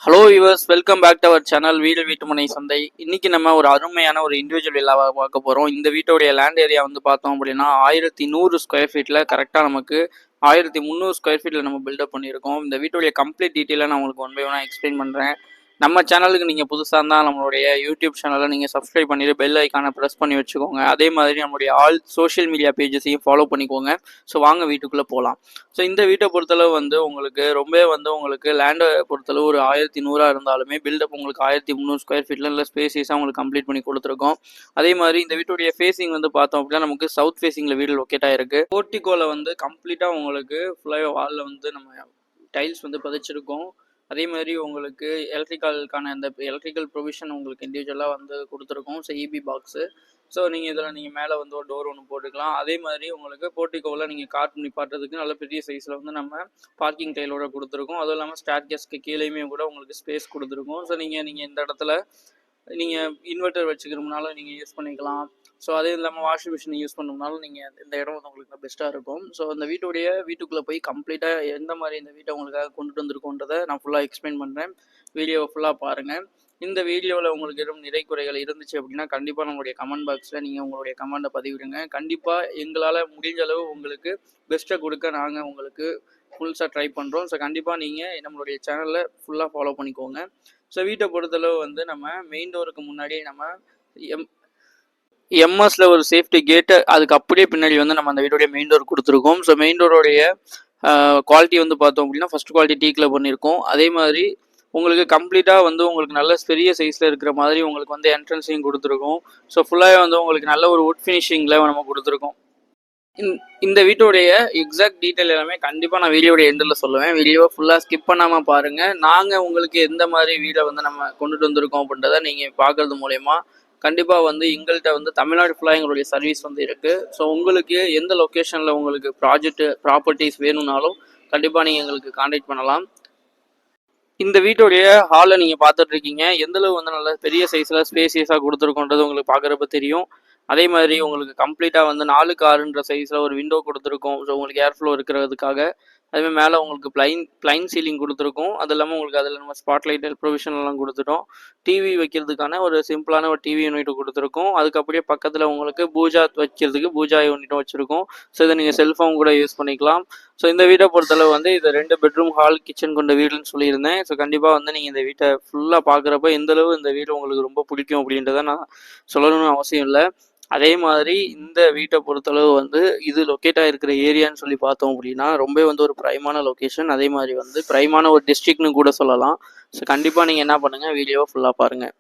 Hello viewers, welcome back to our channel வீடு வீட்டுமனை சந்தை. இன்னைக்கு நம்ம ஒரு அருமையான ஒரு இண்டிவிஜுவல் வில்லாவை பார்க்க போகிறோம். இந்த வீட்டோடைய லேண்ட் ஏரியா வந்து பார்த்தோம் அப்படின்னா 1100 ஸ்கொயர் ஃபீட்டில் கரெக்டாக நமக்கு 1300 ஸ்கொயர் ஃபீட்டில் நம்ம பில்டப் பண்ணியிருக்கோம். இந்த வீட்டோடைய கம்ப்ளீட் டீட்டெயிலாக நான் உங்களுக்கு ஒன் பை ஒன்னாக எக்ஸ்பிளைன் பண்ணுறேன். நம்ம சேனலுக்கு நீங்கள் புதுசாக இருந்தால் நம்மளுடைய யூடியூப் சேனலை நீங்கள் சப்ஸ்கிரைப் பண்ணிவிட்டு பெல் ஐக்கானை ப்ரெஸ் பண்ணி வச்சுக்கோங்க. அதே மாதிரி நம்மளுடைய ஆல் சோஷியல் மீடியா பேஜஸையும் ஃபாலோ பண்ணிக்கோங்க. ஸோ வாங்க வீட்டுக்குள்ளே போகலாம். ஸோ இந்த வீட்டை பொறுத்தளவு வந்து உங்களுக்கு உங்களுக்கு லேண்டை பொறுத்தளவு ஒரு 1100 இருந்தாலுமே பில்டப் உங்களுக்கு 1300 ஸ்கொயர் ஃபீட்டில் இல்லை ஸ்பேசியஸாக உங்களுக்கு கம்ப்ளீட் பண்ணி கொடுத்துருக்கோம். அதே மாதிரி இந்த வீட்டுடைய ஃபேஸிங் வந்து பார்த்தோம் அப்படின்னா நமக்கு சவுத் ஃபேஸிங்கில் வீடு லொக்கேட் ஆகிருக்கு. போர்ட்டிகோவில் வந்து கம்ப்ளீட்டாக உங்களுக்கு ஃபுல்லாக வாலில் வந்து நம்ம டைல்ஸ் வந்து பதிச்சிருக்கோம். அதே மாதிரி உங்களுக்கு எலக்ட்ரிக்கலுக்கான அந்த எலக்ட்ரிக்கல் ப்ரொவிஷன் உங்களுக்கு இண்டிவிஜுவலாக வந்து கொடுத்துருக்கோம். So EB box. ஸோ நீங்கள் இதில் நீங்கள் மேலே வந்து ஒரு டோர் ஒன்று போட்டுக்கலாம். அதே மாதிரி உங்களுக்கு போர்ட்டிகோவில் நீங்கள் கார் நிப்பாட்டுறதுக்கு நல்ல பெரிய சைஸில் வந்து நம்ம பார்க்கிங் டைலோட கொடுத்துருக்கோம். அதுவும் இல்லாமல் ஸ்டார் கேஸ்க்கு கீழேயுமே கூட உங்களுக்கு ஸ்பேஸ் கொடுத்துருக்கோம். ஸோ நீங்கள் இந்த இடத்துல நீங்கள் இன்வெர்ட்டர் வச்சுக்கிறோம்னாலும் நீங்கள் யூஸ் பண்ணிக்கலாம். ஸோ அதே இல்லாமல் வாஷிங் மிஷின் யூஸ் பண்ணோம்னாலும் நீங்கள் இந்த இடம் வந்து உங்களுக்கு பெஸ்ட்டாக இருக்கும். ஸோ அந்த வீட்டுக்குள்ளே போய் கம்ப்ளீட்டாக எந்த மாதிரி இந்த வீட்டை உங்களுக்காக கொண்டுட்டு வந்திருக்கோன்றதை நான் ஃபுல்லாக எக்ஸ்பிளைன் பண்ணுறேன். வீடியோவை ஃபுல்லாக பாருங்கள். இந்த வீடியோவில் உங்களுக்கு எதுவும் நிறை குறைகள் இருந்துச்சு அப்படின்னா கண்டிப்பாக நம்மளுடைய கமெண்ட் பாக்ஸில் நீங்கள் உங்களுடைய கமெண்ட்டை பதிவிடுங்க. கண்டிப்பாக எங்களால் முடிஞ்ச அளவு உங்களுக்கு பெஸ்ட்டை கொடுக்க நாங்கள் உங்களுக்கு ஃபுல்ஸாக ட்ரை பண்ணுறோம். ஸோ கண்டிப்பாக நீங்கள் நம்மளுடைய சேனலில் ஃபுல்லாக ஃபாலோ பண்ணிக்கோங்க. ஸோ வீட்டை பொறுத்தளவு வந்து நம்ம மெயின் டோருக்கு முன்னாடியே நம்ம எம்எஸ்ல ஒரு சேஃப்டி கேட்டு, அதுக்கு அப்படியே பின்னாடி வந்து நம்ம அந்த வீட்டோடைய மெயின் டோர் கொடுத்துருக்கோம். ஸோ மெயின் டோருடைய குவாலிட்டி வந்து பார்த்தோம் அப்படின்னா ஃபர்ஸ்ட் குவாலிட்டி டீக்கில் பண்ணியிருக்கோம். அதே மாதிரி உங்களுக்கு கம்ப்ளீட்டாக வந்து உங்களுக்கு நல்ல பெரிய சைஸில் இருக்கிற மாதிரி உங்களுக்கு வந்து என்ட்ரன்ஸையும் கொடுத்துருக்கோம். ஸோ ஃபுல்லாக வந்து உங்களுக்கு நல்ல ஒரு வுட் ஃபினிஷிங்கில் நம்ம கொடுத்துருக்கோம். இந்த வீட்டோடைய எக்ஸாக்ட் டீட்டெயில் எல்லாமே கண்டிப்பாக நான் வீடியோடைய எண்டில் சொல்லுவேன். வீடியோவை ஃபுல்லாக ஸ்கிப் பண்ணாமல் பாருங்கள். நாங்கள் உங்களுக்கு எந்த மாதிரி வீடை வந்து நம்ம கொண்டுட்டு வந்திருக்கோம் அப்படின்றத நீங்கள் பார்க்குறது மூலயமா கண்டிப்பாக வந்து எங்கள்கிட்ட வந்து தமிழ்நாடு ஃபுல்லாக எங்களுடைய சர்வீஸ் வந்து இருக்குது. ஸோ உங்களுக்கு எந்த லொக்கேஷனில் உங்களுக்கு ப்ராப்பர்ட்டிஸ் வேணும்னாலும் கண்டிப்பாக நீங்கள் எங்களுக்கு கான்டாக்ட் பண்ணலாம். இந்த வீட்டோடைய ஹாலை நீங்கள் பார்த்துட்டு இருக்கீங்க. எந்தளவு வந்து நல்ல பெரிய சைஸில் ஸ்பேசியஸாக கொடுத்துருக்கோன்றது உங்களுக்கு பார்க்குறப்ப தெரியும். அதே மாதிரி உங்களுக்கு கம்ப்ளீட்டாக வந்து 4 சைஸில் ஒரு விண்டோ கொடுத்துருக்கோம். ஸோ உங்களுக்கு ஏர் ஃப்ளோ இருக்கிறதுக்காக. அதுமாதிரி மேலே உங்களுக்கு பிளைன் சீலிங் கொடுத்துருக்கோம். அது இல்லாமல் உங்களுக்கு அதில் நம்ம ஸ்பாட்லைட் ப்ரொவிஷன்லாம் கொடுத்துட்டோம். டிவி வைக்கிறதுக்கான ஒரு சிம்பிளான ஒரு டிவி யூனிட் கொடுத்துருக்கோம். அதுக்கு அப்படியே பக்கத்தில் உங்களுக்கு பூஜா வைக்கிறதுக்கு பூஜா யூனிட்டும் வச்சுருக்கோம். ஸோ இதை நீங்கள் செல்ஃபோன் கூட யூஸ் பண்ணிக்கலாம். ஸோ இந்த வீட்டை பொறுத்தளவு வந்து இது 2 பெட்ரூம் ஹால் கிச்சன் கொண்ட வீடுன்னு சொல்லியிருந்தேன். ஸோ கண்டிப்பாக வந்து நீங்கள் இந்த வீட்டை ஃபுல்லாக பார்க்குறப்ப எந்தளவு இந்த வீடு உங்களுக்கு ரொம்ப பிடிக்கும் அப்படின்றத நான் சொல்லணும்னு அவசியம் இல்லை. அதே மாதிரி இந்த வீட்டை பொறுத்தளவு வந்து இது லொக்கேட் ஆகிருக்கிற ஏரியான்னு சொல்லி பார்த்தோம் அப்படின்னா ரொம்ப வந்து ஒரு ப்ரைமான லொக்கேஷன். அதே மாதிரி வந்து ப்ரைமான ஒரு டிஸ்ட்ரிக்ட்னு கூட சொல்லலாம். ஸோ கண்டிப்பாக நீங்கள் என்ன பண்ணுங்கள், வீடியோவை ஃபுல்லாக பாருங்கள்.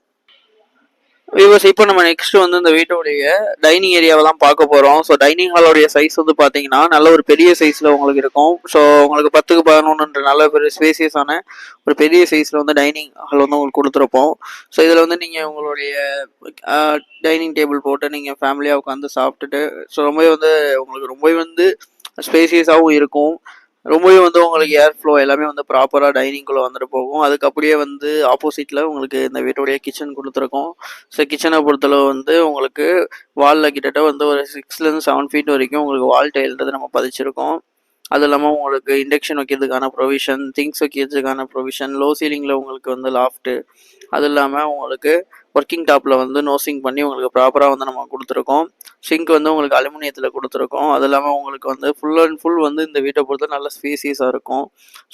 வியூவர்ஸ், இப்போ நம்ம நெக்ஸ்ட் வந்து இந்த வீட்டோடைய டைனிங் ஏரியாவை தான் பார்க்க போகிறோம். ஸோ டைனிங் ஹாலோடைய சைஸ் வந்து பார்த்தீங்கன்னா நல்ல ஒரு பெரிய சைஸில் உங்களுக்கு இருக்கும். ஸோ உங்களுக்கு 10க்கு 11 நல்ல பெரிய ஸ்பேசியஸான ஒரு பெரிய சைஸில் வந்து டைனிங் ஹால் வந்து உங்களுக்கு கொடுத்துருப்போம். ஸோ இதில் வந்து நீங்கள் உங்களுடைய டைனிங் டேபிள் போட்டு நீங்கள் ஃபேமிலியாக உட்காந்து சாப்பிட்டுட்டு ஸோ ரொம்பவே வந்து உங்களுக்கு ரொம்பவே வந்து ஸ்பேசியஸாகவும் இருக்கும். ரொம்பவே வந்து உங்களுக்கு ஏர் ஃப்ளோ எல்லாமே வந்து ப்ராப்பராக டைனிங்குள்ளே வந்துட்டு போகும். அதுக்கு அப்படியே வந்து ஆப்போசிட்டில் உங்களுக்கு இந்த வீட்டுடைய கிச்சன் கொடுத்துருக்கோம். ஸோ கிச்சனை பொறுத்தளவு வந்து உங்களுக்கு வாலில் கிட்டத்தட்ட வந்து ஒரு 6லேருந்து 7 ஃபீட் வரைக்கும் உங்களுக்கு வால் டைல்ன்றது நம்ம பதிச்சிருக்கோம். அது இல்லாமல் உங்களுக்கு இண்டக்ஷன் வைக்கிறதுக்கான ப்ரொவிஷன், திங்ஸ் வைக்கிறதுக்கான ப்ரொவிஷன், லோ சீலிங்கில் உங்களுக்கு வந்து லாஃப்ட்டு, அது இல்லாமல் உங்களுக்கு ஒர்க்கிங் டாப்பில் வந்து நோசிங் பண்ணி உங்களுக்கு ப்ராப்பராக வந்து நம்ம கொடுத்துருக்கோம். ஷிங்க் வந்து உங்களுக்கு அலுமினியத்தில் கொடுத்துருக்கோம். அது இல்லாமல் உங்களுக்கு வந்து ஃபுல் அண்ட் ஃபுல் வந்து இந்த வீட்டை பொறுத்த நல்ல ஸ்பேசியஸாக இருக்கும்.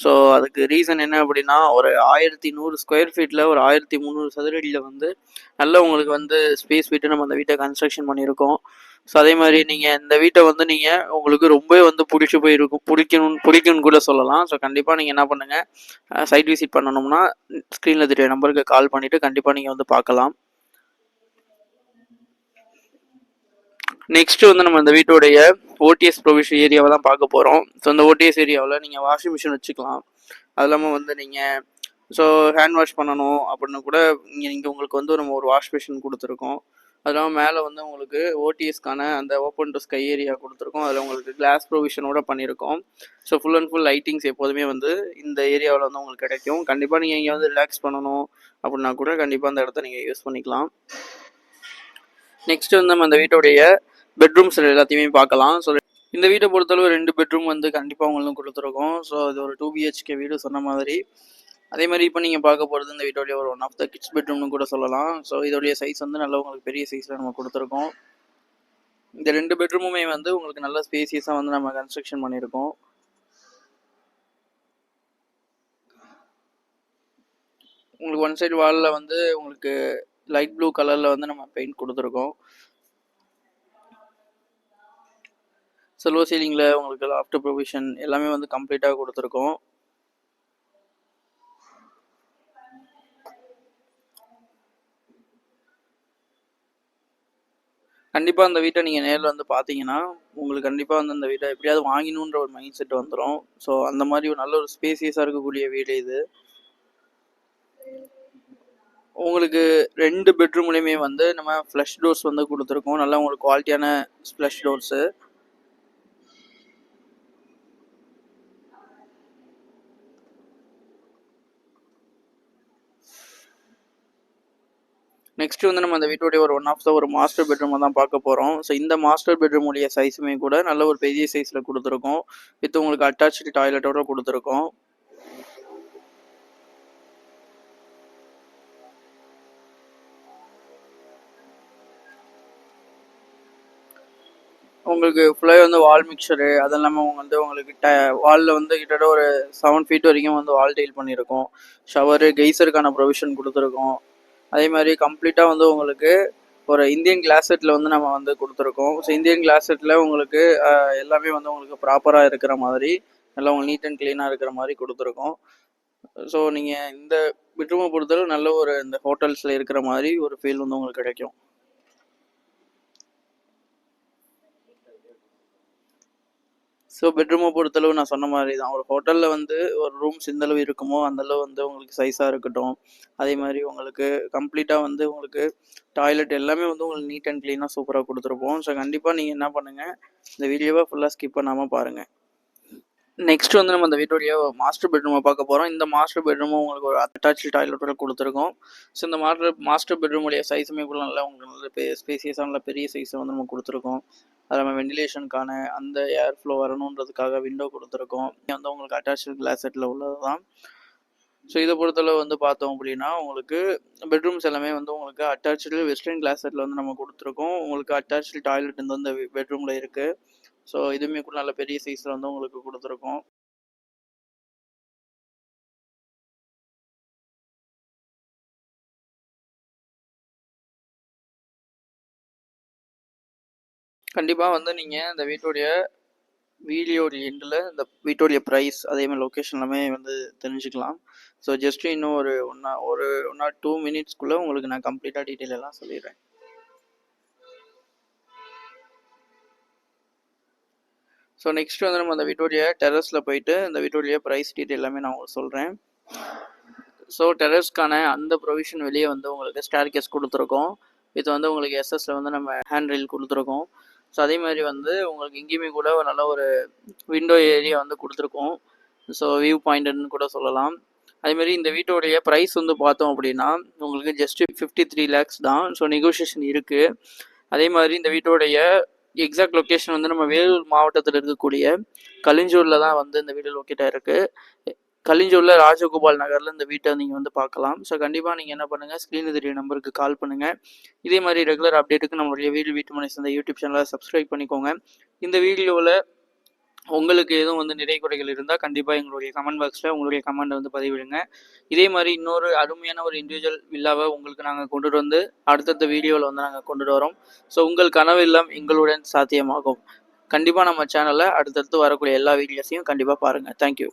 ஸோ அதுக்கு ரீசன் என்ன அப்படின்னா ஒரு 1100 ஸ்கொயர் ஃபீட்டில் ஒரு 1300 சதுரடியில் வந்து நல்ல உங்களுக்கு வந்து ஸ்பேஸ் விட்டு நம்ம அந்த வீட்டை கன்ஸ்ட்ரக்ஷன் பண்ணியிருக்கோம். ஸோ அதே மாதிரி நீங்கள் இந்த வீட்டை வந்து நீங்கள் உங்களுக்கு ரொம்பவே வந்து பிடிக்கும்னு கூட சொல்லலாம். ஸோ கண்டிப்பாக நீங்கள் என்ன பண்ணுங்கள், சைட் விசிட் பண்ணணும்னா ஸ்க்ரீனில் தெரிய நம்பருக்கு கால் பண்ணிவிட்டு கண்டிப்பாக நீங்கள் வந்து பார்க்கலாம். நெக்ஸ்ட் வந்து நம்ம இந்த வீட்டோடைய ஓடிஎஸ் ப்ரொவிஷன் ஏரியாவை தான் பார்க்க போகிறோம். ஸோ அந்த ஓடிஎஸ் ஏரியாவில் நீங்கள் வாஷிங் மிஷின் வச்சுக்கலாம். அது இல்லாமல் வந்து நீங்கள் ஸோ ஹேண்ட் வாஷ் பண்ணணும் அப்படின்னு கூட இங்கே உங்களுக்கு வந்து நம்ம ஒரு வாஷ் மிஷின் கொடுத்துருக்கோம். அது இல்லாமல் மேலே வந்து உங்களுக்கு ஓடிஎஸ்க்கான அந்த ஓப்பன் டு ஸ்கை ஏரியா கொடுத்துருக்கோம். அதில் உங்களுக்கு கிளாஸ் ப்ரொவிஷனோட பண்ணியிருக்கோம். So full and full lightings எப்போதுமே வந்து இந்த ஏரியாவில் வந்து உங்களுக்கு கிடைக்கும். கண்டிப்பாக நீங்கள் இங்கே வந்து ரிலாக்ஸ் பண்ணணும் அப்படின்னா கூட கண்டிப்பாக அந்த இடத்த நீங்கள் யூஸ் பண்ணிக்கலாம். நெக்ஸ்ட் வந்து நம்ம அந்த வீட்டோடைய பெட்ரூம்ஸ் எல்லாத்தையுமே பார்க்கலாம். ஸோ இந்த வீட்டை பொறுத்தளவு 2 பெட்ரூம் வந்து கண்டிப்பாக உங்களுக்கு கொடுத்துருக்கோம். ஸோ இது ஒரு 2 BHK வீடு சொன்ன மாதிரி. அதே மாதிரி இப்போ நீங்கள் பார்க்க போகிறது இந்த வீட்டோடைய ஒரு ஒன் ஆஃப் த கிட்ஸ் பெட்ரூம்னு கூட சொல்லலாம். ஸோ இதோடைய சைஸ் வந்து நல்லா உங்களுக்கு பெரிய சைஸில் நம்ம கொடுத்துருக்கோம். இந்த 2 பெட்ரூமுமே வந்து உங்களுக்கு நல்ல ஸ்பேசியஸாக வந்து நம்ம கன்ஸ்ட்ரக்ஷன் பண்ணியிருக்கோம். உங்களுக்கு ஒன் சைடு வாலில் வந்து உங்களுக்கு லைட் ப்ளூ கலரில் வந்து நம்ம பெயிண்ட் கொடுத்துருக்கோம். சில்வர் சீலிங்கில் உங்களுக்கு லாஃப்ட் ப்ரொவிஷன் எல்லாமே வந்து கம்ப்ளீட்டாக கொடுத்துருக்கோம். கண்டிப்பாக அந்த வீட்டை நீங்கள் நேரில் வந்து பார்த்தீங்கன்னா உங்களுக்கு கண்டிப்பாக வந்து அந்த வீட்டை எப்படியாவது வாங்கணுன்ற ஒரு மைண்ட் செட் வந்துடும். ஸோ அந்த மாதிரி ஒரு நல்ல ஒரு ஸ்பேசியஸாக இருக்கக்கூடிய வீடு இது. உங்களுக்கு 2 பெட்ரூம்லேயுமே வந்து நம்ம ஃப்ளஷ் டோர்ஸ் வந்து கொடுத்துருக்கோம். நல்லா உங்களுக்கு குவாலிட்டியான ஃப்ளஷ் டோர்ஸு. நெக்ஸ்ட் வந்து நம்ம அந்த வீட்டுடைய ஒரு ஒன் ஆஃப் த ஒரு மாஸ்டர் பெட்ரூமை தான் பார்க்க போகிறோம். ஸோ இந்த மாஸ்டர் பெட்ரூமுடைய சைஸுமே கூட நல்ல ஒரு பெரிய சைஸில் கொடுத்துருக்கோம். வித் உங்களுக்கு அட்டாச்சு டாய்லெட்டோட கொடுத்துருக்கோம். உங்களுக்கு ஃபுல்லாக வந்து வால் மிக்சரு அது இல்லாமல் வந்து உங்களுக்கு வாலில் வந்து கிட்டத்தட்ட ஒரு 7 feet வரைக்கும் வந்து வால் டைல் பண்ணியிருக்கோம். ஷவரு கெய்சருக்கான ப்ரொவிஷன் கொடுத்துருக்கோம். அதே மாதிரி கம்ப்ளீட்டாக வந்து உங்களுக்கு ஒரு இந்தியன் கிளாஸ் செட்டில் வந்து நம்ம வந்து கொடுத்துருக்கோம். ஸோ இந்தியன் கிளாஸ் செட்டில் உங்களுக்கு எல்லாமே வந்து உங்களுக்கு ப்ராப்பராக இருக்கிற மாதிரி நல்லா உங்களுக்கு நீட் அண்ட் க்ளீனாக இருக்கிற மாதிரி கொடுத்துருக்கோம். ஸோ நீங்கள் இந்த பெட்ரூமை பொறுத்தளவு நல்ல ஒரு இந்த ஹோட்டல்ஸில் இருக்கிற மாதிரி ஒரு ஃபீல் வந்து உங்களுக்கு கிடைக்கும். ஸோ பெட்ரூமை பொறுத்தளவு நான் சொன்ன மாதிரி தான், ஒரு ஹோட்டலில் வந்து ஒரு ரூம்ஸ் எந்தளவு இருக்குமோ அந்தளவு வந்து உங்களுக்கு சைஸாக இருக்கட்டும். அதே மாதிரி உங்களுக்கு கம்ப்ளீட்டாக வந்து உங்களுக்கு டாய்லெட் எல்லாமே வந்து உங்களுக்கு நீட் அண்ட் க்ளீனாக சூப்பராக கொடுத்துருப்போம். ஸோ கண்டிப்பாக நீங்கள் என்ன பண்ணுங்கள், இந்த வீடியோவை ஃபுல்லாக ஸ்கிப் பண்ணாமல் பாருங்கள். நெக்ஸ்ட் வந்து நம்ம அந்த வீட்டுடைய மாஸ்டர் பெட்ரூமை பார்க்க போகிறோம். இந்த மாஸ்டர் பெட்ரூமும் உங்களுக்கு ஒரு அட்டாச்சு டாய்லெட்டோட கொடுத்துருக்கோம். ஸோ இந்த மாஸ்டர் பெட்ரூமுடைய சைஸுமே கூட நல்லா உங்களுக்கு நல்ல ஸ்பேசியஸாக நல்ல பெரிய சைஸை வந்து நம்ம கொடுத்துருக்கோம். அது நம்ம வெண்டிலேஷனுக்கான அந்த ஏர் ஃப்ளோ வரணுன்றதுக்காக விண்டோ கொடுத்துருக்கோம். இது வந்து உங்களுக்கு அட்டாச்சு கிளாஸ் செட்டில் உள்ளது தான். ஸோ இதை பொறுத்தளவு வந்து பார்த்தோம் அப்படின்னா உங்களுக்கு பெட்ரூம்ஸ் எல்லாமே வந்து உங்களுக்கு அட்டாச்சு வெஸ்டர்ன் கிளாஸ் செட்டில் வந்து நம்ம கொடுத்துருக்கோம். உங்களுக்கு அட்டாச்சு டாய்லெட் இந்த பெட்ரூமில் இருக்குது. ஸோ இதுவுமே கூட நல்ல பெரிய சைஸில் வந்து உங்களுக்கு கொடுத்துருக்கோம். கண்டிப்பாக வந்து நீங்கள் இந்த வீட்டுடைய வீடியோடைய எண்டில் இந்த வீட்டுடைய ப்ரைஸ் அதேமாதிரி லொக்கேஷன் எல்லாமே வந்து தெரிஞ்சுக்கலாம். ஸோ ஜஸ்ட்டு இன்னும் ஒரு ஒன் ஆர் 2 minutesக்குள்ளே உங்களுக்கு நான் கம்ப்ளீட்டாக டீட்டெயில் எல்லாம் சொல்லிடுறேன். ஸோ நெக்ஸ்ட் வந்து நம்ம அந்த வீட்டுடைய டெரஸில் போயிட்டு இந்த வீட்டுடைய ப்ரைஸ் டீட்டெயில் எல்லாமே நான் உங்களுக்கு சொல்கிறேன். ஸோ டெரஸ்க்கான அந்த ப்ரொவிஷன் வெளியே வந்து உங்களுக்கு ஸ்டேர் கேஸ் கொடுத்துருக்கோம். இது வந்து உங்களுக்கு எஸ்எஸ்ல வந்து நம்ம ஹேண்ட் ரெயில் கொடுத்துருக்கோம். ஸோ அதே மாதிரி வந்து உங்களுக்கு இங்கேயுமே கூட ஒரு நல்ல ஒரு விண்டோ ஏரியா வந்து கொடுத்துருக்கோம். ஸோ வியூ பாயிண்ட்னு கூட சொல்லலாம். அதேமாதிரி இந்த வீட்டோடைய ப்ரைஸ் வந்து பார்த்தோம் அப்படின்னா உங்களுக்கு ஜஸ்ட்டு 53 lakhs தான். ஸோ நெகோஷியேஷன் இருக்குது. அதே மாதிரி இந்த வீட்டோடைய எக்ஸாக்ட் லொக்கேஷன் வந்து நம்ம வேலூர் மாவட்டத்தில் இருக்கக்கூடிய கலிஞ்சூரில் தான் வந்து இந்த வீடு லொக்கேட் ஆகிருக்கு. கலிஞ்சூரில் ராஜகோபால் நகரில் இந்த வீட்டை நீங்கள் வந்து பார்க்கலாம். ஸோ கண்டிப்பாக நீங்கள் என்ன பண்ணுங்கள், ஸ்க்ரீனில் தெரிய நம்பருக்கு கால் பண்ணுங்கள். இதே மாதிரி ரெகுலர் அப்டேட்டுக்கு நம்மளுடைய வீட்டுமனை இந்த யூடியூப் சேனலை சப்ஸ்கிரைப் பண்ணிக்கோங்க. இந்த வீடியோவில் உங்களுக்கு எதுவும் வந்து நிறை குறைகள் இருந்தால் கண்டிப்பாக எங்களுடைய கமெண்ட் பாக்ஸில் உங்களுடைய கமெண்ட் வந்து பதிவிடுங்க. இதே மாதிரி இன்னொரு அருமையான ஒரு இண்டிவிஜுவல் வில்லாவை உங்களுக்கு நாங்கள் கொண்டுட்டு வந்து அடுத்தடுத்த வீடியோவில் வந்து நாங்கள் கொண்டுட்டு வரோம். ஸோ உங்கள் கனவு இல்லம் எங்களுடன் சாத்தியமாகும். கண்டிப்பாக நம்ம சேனலில் அடுத்தடுத்து வரக்கூடிய எல்லா வீடியோஸையும் கண்டிப்பாக பாருங்கள். தேங்க்யூ.